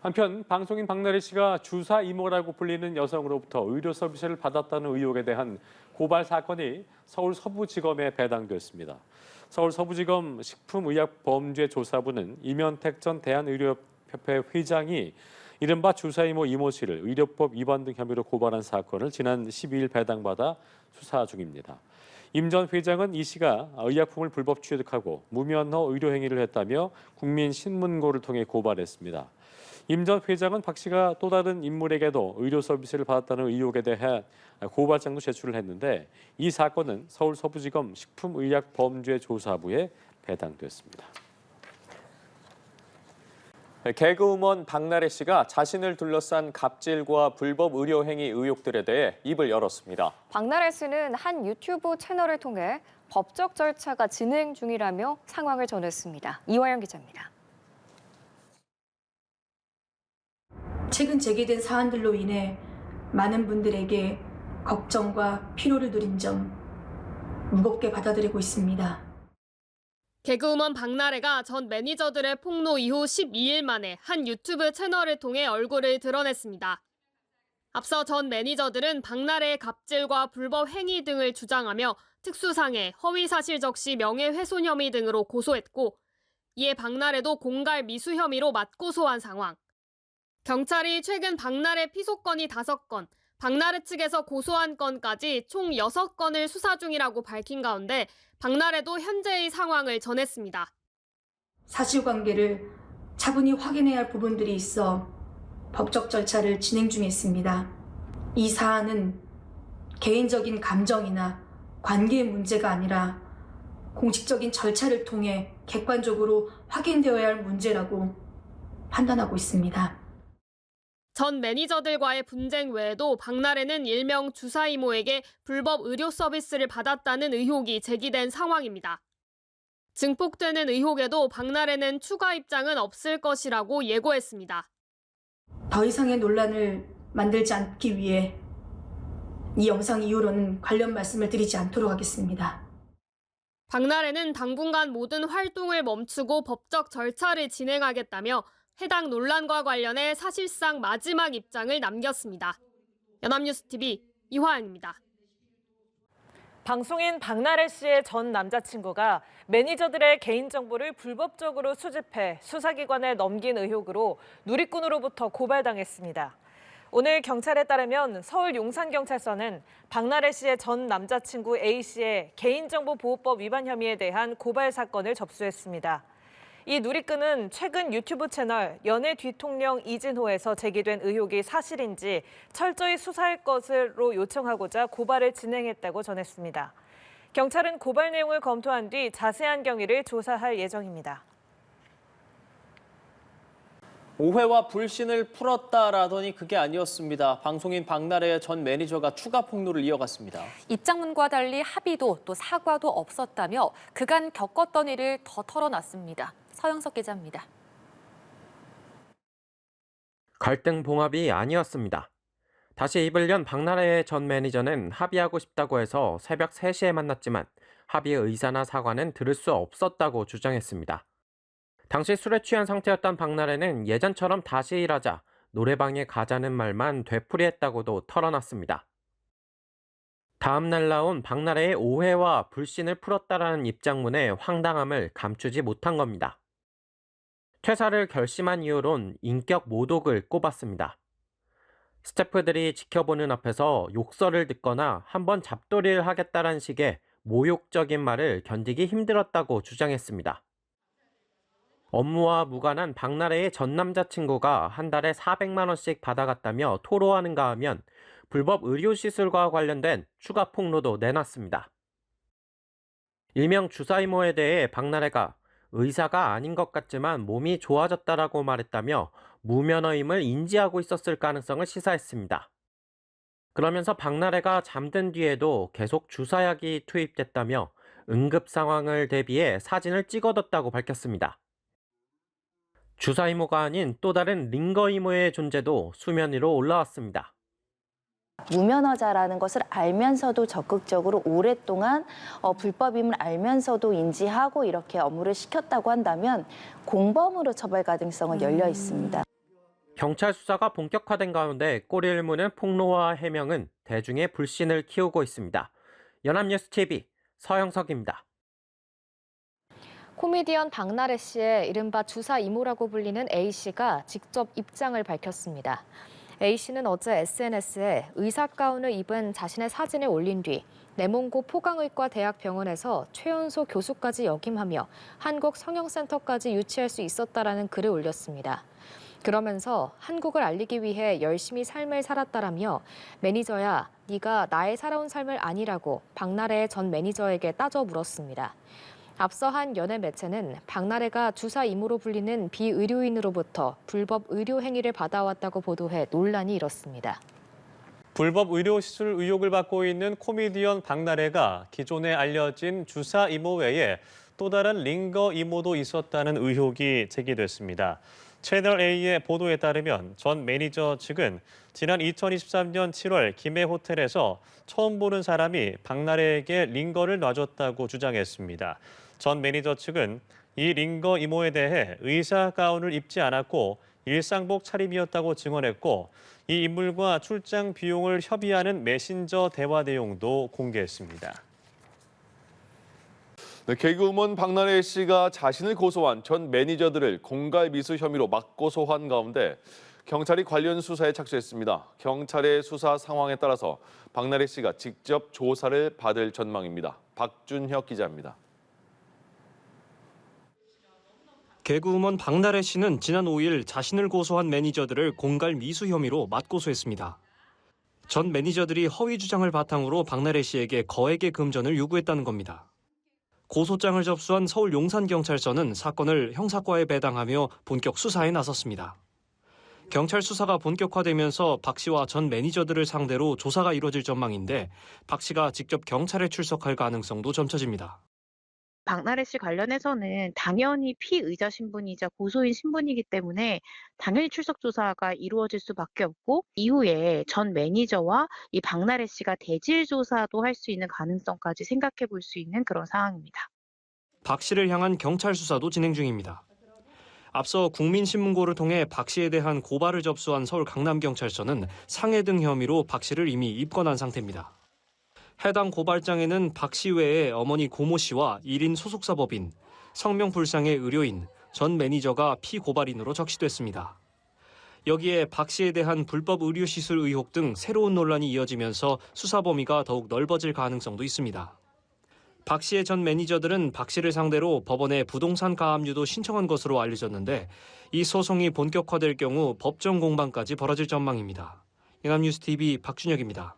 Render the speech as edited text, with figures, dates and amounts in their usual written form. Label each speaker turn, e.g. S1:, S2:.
S1: 한편 방송인 박나래 씨가 주사 이모라고 불리는 여성으로부터 의료 서비스를 받았다는 의혹에 대한 고발 사건이 서울 서부지검에 배당됐습니다. 서울 서부지검 식품의약범죄조사부는 이면택 전 대한의료협회 회장이 이른바 주사 이모 씨를 의료법 위반 등 혐의로 고발한 사건을 지난 12일 배당받아 수사 중입니다. 임 전 회장은 이 씨가 의약품을 불법 취득하고 무면허 의료 행위를 했다며 국민신문고를 통해 고발했습니다. 임 전 회장은 박 씨가 또 다른 인물에게도 의료 서비스를 받았다는 의혹에 대해 고발장도 제출을 했는데 이 사건은 서울 서부지검 식품의약범죄조사부에 배당됐습니다.
S2: 개그우먼 박나래 씨가 자신을 둘러싼 갑질과 불법 의료 행위 의혹들에 대해 입을 열었습니다.
S3: 박나래 씨는 한 유튜브 채널을 통해 법적 절차가 진행 중이라며 상황을 전했습니다. 이화영 기자입니다.
S4: 최근 제기된 사안들로 인해 많은 분들에게 걱정과 피로를 누린 점 무겁게 받아들이고 있습니다.
S5: 개그우먼 박나래가 전 매니저들의 폭로 이후 12일 만에 한 유튜브 채널을 통해 얼굴을 드러냈습니다. 앞서 전 매니저들은 박나래의 갑질과 불법 행위 등을 주장하며 특수상해, 허위사실 적시 명예훼손 혐의 등으로 고소했고 이에 박나래도 공갈 미수 혐의로 맞고소한 상황. 경찰이 최근 박나래 피소 건이 5건, 박나래 측에서 고소한 건까지 총 6건을 수사 중이라고 밝힌 가운데 박나래도 현재의 상황을 전했습니다.
S4: 사실관계를 차분히 확인해야 할 부분들이 있어 법적 절차를 진행 중에 있습니다. 이 사안은 개인적인 감정이나 관계의 문제가 아니라 공식적인 절차를 통해 객관적으로 확인되어야 할 문제라고 판단하고 있습니다.
S5: 전 매니저들과의 분쟁 외에도 박나래는 일명 주사 이모에게 불법 의료 서비스를 받았다는 의혹이 제기된 상황입니다. 증폭되는 의혹에도 박나래는 추가 입장은 없을 것이라고 예고했습니다.
S4: 더 이상의 논란을 만들지 않기 위해 이 영상 이후로는 관련 말씀을 드리지 않도록 하겠습니다.
S5: 박나래는 당분간 모든 활동을 멈추고 법적 절차를 진행하겠다며 해당 논란과 관련해 사실상 마지막 입장을 남겼습니다. 연합뉴스TV 이화연입니다.
S6: 방송인 박나래 씨의 전 남자친구가 매니저들의 개인정보를 불법적으로 수집해 수사기관에 넘긴 의혹으로 누리꾼으로부터 고발당했습니다. 오늘 경찰에 따르면 서울 용산경찰서는 박나래 씨의 전 남자친구 A씨의 개인정보보호법 위반 혐의에 대한 고발 사건을 접수했습니다. 이 누리꾼은 최근 유튜브 채널 연애 뒤통령 이진호에서 제기된 의혹이 사실인지 철저히 수사할 것으로 요청하고자 고발을 진행했다고 전했습니다. 경찰은 고발 내용을 검토한 뒤 자세한 경위를 조사할 예정입니다.
S2: 오해와 불신을 풀었다라더니 그게 아니었습니다. 방송인 박나래의 전 매니저가 추가 폭로를 이어갔습니다.
S7: 입장문과 달리 합의도 또 사과도 없었다며 그간 겪었던 일을 더 털어놨습니다. 서영석 기자입니다.
S8: 갈등 봉합이 아니었습니다. 다시 입을 연 박나래의 전 매니저는 합의하고 싶다고 해서 새벽 3시에 만났지만 합의의 의사나 사과는 들을 수 없었다고 주장했습니다. 당시 술에 취한 상태였던 박나래는 예전처럼 다시 일하자 노래방에 가자는 말만 되풀이했다고도 털어놨습니다. 다음 날 나온 박나래의 오해와 불신을 풀었다라는 입장문의 황당함을 감추지 못한 겁니다. 퇴사를 결심한 이유론 인격 모독을 꼽았습니다. 스태프들이 지켜보는 앞에서 욕설을 듣거나 한번 잡돌이를 하겠다는 식의 모욕적인 말을 견디기 힘들었다고 주장했습니다. 업무와 무관한 박나래의 전 남자친구가 한 달에 400만 원씩 받아갔다며 토로하는가 하면 불법 의료시술과 관련된 추가 폭로도 내놨습니다. 일명 주사 이모에 대해 박나래가 의사가 아닌 것 같지만 몸이 좋아졌다라고 말했다며 무면허임을 인지하고 있었을 가능성을 시사했습니다. 그러면서 박나래가 잠든 뒤에도 계속 주사약이 투입됐다며 응급 상황을 대비해 사진을 찍어뒀다고 밝혔습니다. 주사 이모가 아닌 또 다른 링거 이모의 존재도 수면 위로 올라왔습니다.
S9: 무면허자라는 것을 알면서도 적극적으로 오랫동안 불법임을 알면서도 인지하고 이렇게 업무를 시켰다고 한다면 공범으로 처벌 가능성은 열려 있습니다.
S8: 경찰 수사가 본격화된 가운데 꼬리를 무는 폭로와 해명은 대중의 불신을 키우고 있습니다. 연합뉴스 TV 서영석입니다.
S3: 코미디언 박나래 씨의 이른바 주사 이모라고 불리는 A씨가 직접 입장을 밝혔습니다. A씨는 어제 SNS에 의사 가운을 입은 자신의 사진을 올린 뒤 내몽고 포강의과 대학병원에서 최연소 교수까지 역임하며 한국성형센터까지 유치할 수 있었다라는 글을 올렸습니다. 그러면서 한국을 알리기 위해 열심히 삶을 살았다라며 매니저야, 네가 나의 살아온 삶을 아니라고 박나래 전 매니저에게 따져 물었습니다. 앞서 한 연예 매체는 박나래가 주사 이모로 불리는 비의료인으로부터 불법 의료 행위를 받아왔다고 보도해 논란이 일었습니다.
S1: 불법 의료 시술 의혹을 받고 있는 코미디언 박나래가 기존에 알려진 주사 이모 외에 또 다른 링거 이모도 있었다는 의혹이 제기됐습니다. 채널A의 보도에 따르면 전 매니저 측은 지난 2023년 7월 김해 호텔에서 처음 보는 사람이 박나래에게 링거를 놔줬다고 주장했습니다. 전 매니저 측은 이 링거 이모에 대해 의사 가운을 입지 않았고 일상복 차림이었다고 증언했고 이 인물과 출장 비용을 협의하는 메신저 대화 내용도 공개했습니다.
S10: 네, 개그우먼 박나래 씨가 자신을 고소한 전 매니저들을 공갈 미수 혐의로 맞고소한 가운데 경찰이 관련 수사에 착수했습니다. 경찰의 수사 상황에 따라서 박나래 씨가 직접 조사를 받을 전망입니다. 박준혁 기자입니다.
S11: 개그우먼 박나래 씨는 지난 5일 자신을 고소한 매니저들을 공갈 미수 혐의로 맞고소했습니다. 전 매니저들이 허위 주장을 바탕으로 박나래 씨에게 거액의 금전을 요구했다는 겁니다. 고소장을 접수한 서울 용산경찰서는 사건을 형사과에 배당하며 본격 수사에 나섰습니다. 경찰 수사가 본격화되면서 박 씨와 전 매니저들을 상대로 조사가 이뤄질 전망인데 박 씨가 직접 경찰에 출석할 가능성도 점쳐집니다.
S12: 박나래 씨 관련해서는 당연히 피의자 신분이자 고소인 신분이기 때문에 당연히 출석 조사가 이루어질 수밖에 없고 이후에 전 매니저와 이 박나래 씨가 대질 조사도 할 수 있는 가능성까지 생각해 볼 수 있는 그런 상황입니다.
S11: 박 씨를 향한 경찰 수사도 진행 중입니다. 앞서 국민신문고를 통해 박 씨에 대한 고발을 접수한 서울 강남경찰서는 상해 등 혐의로 박 씨를 이미 입건한 상태입니다. 해당 고발장에는 박 씨 외에 어머니 고모 씨와 1인 소속사 법인, 성명불상의 의료인, 전 매니저가 피고발인으로 적시됐습니다. 여기에 박 씨에 대한 불법 의료시술 의혹 등 새로운 논란이 이어지면서 수사 범위가 더욱 넓어질 가능성도 있습니다. 박 씨의 전 매니저들은 박 씨를 상대로 법원에 부동산 가압류도 신청한 것으로 알려졌는데 이 소송이 본격화될 경우 법정 공방까지 벌어질 전망입니다. 연합뉴스 TV 박준혁입니다.